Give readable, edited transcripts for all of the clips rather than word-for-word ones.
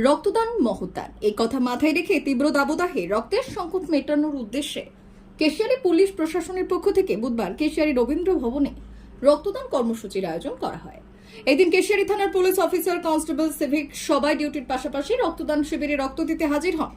রক্তদান মহৎদান এই কথা মাথায় রেখে তীব্র দাবদাহে রক্তের সংকট মেটানোর উদ্দেশ্যে কেশিয়ারি পুলিশ প্রশাসনের পক্ষ থেকে বুধবার কেশিয়ারি রবীন্দ্র ভবনে রক্তদান কর্মসূচির আয়োজন করা হয়। এদিন কেশিয়ারি থানার পুলিশ অফিসার, কনস্টেবল, সিভিক সবাই ডিউটির পাশাপাশি রক্তদান শিবিরে রক্ত দিতে হাজির হন।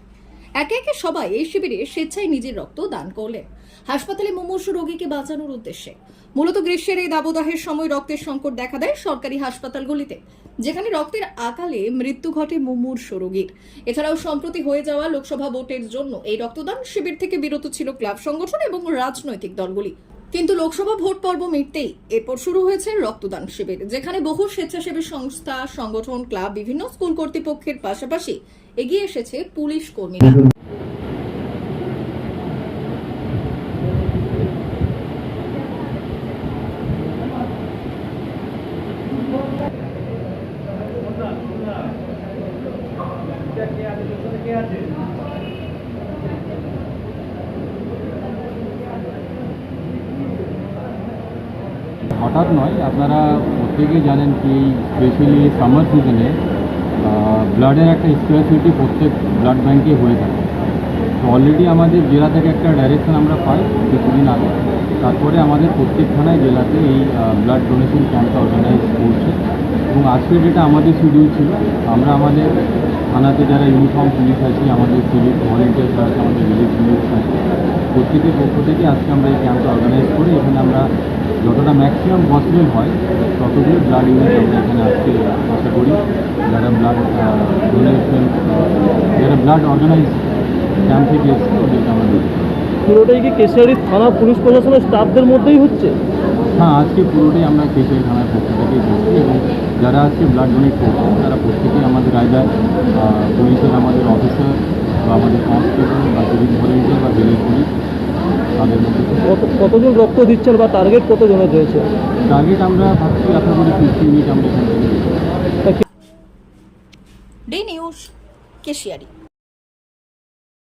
একে একে সবাই এই শিবিরে স্বেচ্ছায় নিজের রক্ত দান করলেন হাসপাতালে মুমূর্ষু রোগীকে বাঁচানোর উদ্দেশ্যে। মূলত গ্রীষ্মের এই দাবদাহের সময় রক্তের সংকট দেখা দেয় সরকারি হাসপাতালগুলিতে, যেখানে রক্তের আকালে মৃত্যু ঘটে মুমূর্ষু রোগীর। এছাড়াও সম্প্রতি হয়ে যাওয়া লোকসভা ভোটের জন্য এই রক্তদান শিবির থেকে বিরত ছিল ক্লাব সংগঠন এবং রাজনৈতিক দলগুলি। কিন্তু লোকসভা ভোট পর্ব মিটতেই এরপর শুরু হয়েছে রক্তদান শিবির, যেখানে বহু স্বেচ্ছাসেবী সংস্থা, সংগঠন, ক্লাব, বিভিন্ন স্কুল কর্তৃপক্ষের পাশাপাশি এগিয়ে এসেছে পুলিশ কর্মীরা। হঠাৎ নয়, আপনারা প্রত্যেকেই জানেন কি স্পেশালি সামার সিজনে ব্লাডের একটা স্কেয়ারসিটি প্রত্যেক ব্লাড ব্যাঙ্কে হয়ে থাকে। তো অলরেডি আমাদের জেলা থেকে একটা ডাইরেকশন আমরা পাই কিছুদিন আগে, তারপরে আমাদের প্রত্যেক থানায় জেলাতে এই ব্লাড ডোনেশন ক্যাম্পটা অর্গানাইজ করছে এবং আজকের যেটা আমাদের শিডিউল ছিল, আমরা আমাদের থানাতে যারা ইউনিফর্ম পুলিশ আছে, আমাদের সিভিক ভলেন্টিয়ার্স আছে, আমাদের ভিলেজ পুলিশ আছে, প্রত্যেকের পক্ষ থেকে আজকে আমরা এই ক্যাম্পটা অর্গানাইজ করি। এখানে আমরা যতটা ম্যাক্সিমাম পসিবল হয় ততগুলো ব্লাড ইউনিট আমরা এখানে আজকে আশা করি যারা ব্লাড ডোনেশন, যারা ব্লাড অর্গানাইজ ক্যাম্প থেকে এসছে ওদেরকে আমরা দিই। পুরোটাই কি কেশিয়ারি থানা পুলিশ প্রশাসনের স্টাফদের মধ্যেই হচ্ছে? হ্যাঁ, আজকে পুরোটাই আমরা কেশিয়ারি থানার পক্ষ থেকেই করছি এবং যারা আজকে ব্লাড ডোনেট করছে তারা প্রত্যেকেই আমাদের আইদার পুলিশের আমাদের অফিসার বা আমাদের কনস্টেবল বা সিভিক ভলেন্টিয়ার বা ভিলেজ পুলিশ, তাদের মধ্যে। কতজন রক্ত দিচ্ছেন বা টার্গেট কতজনের রয়েছে? টার্গেট আমরা ভাবছি আশা করি 50 ইউনিট আমরা এখান থেকে। D news, Keshiary.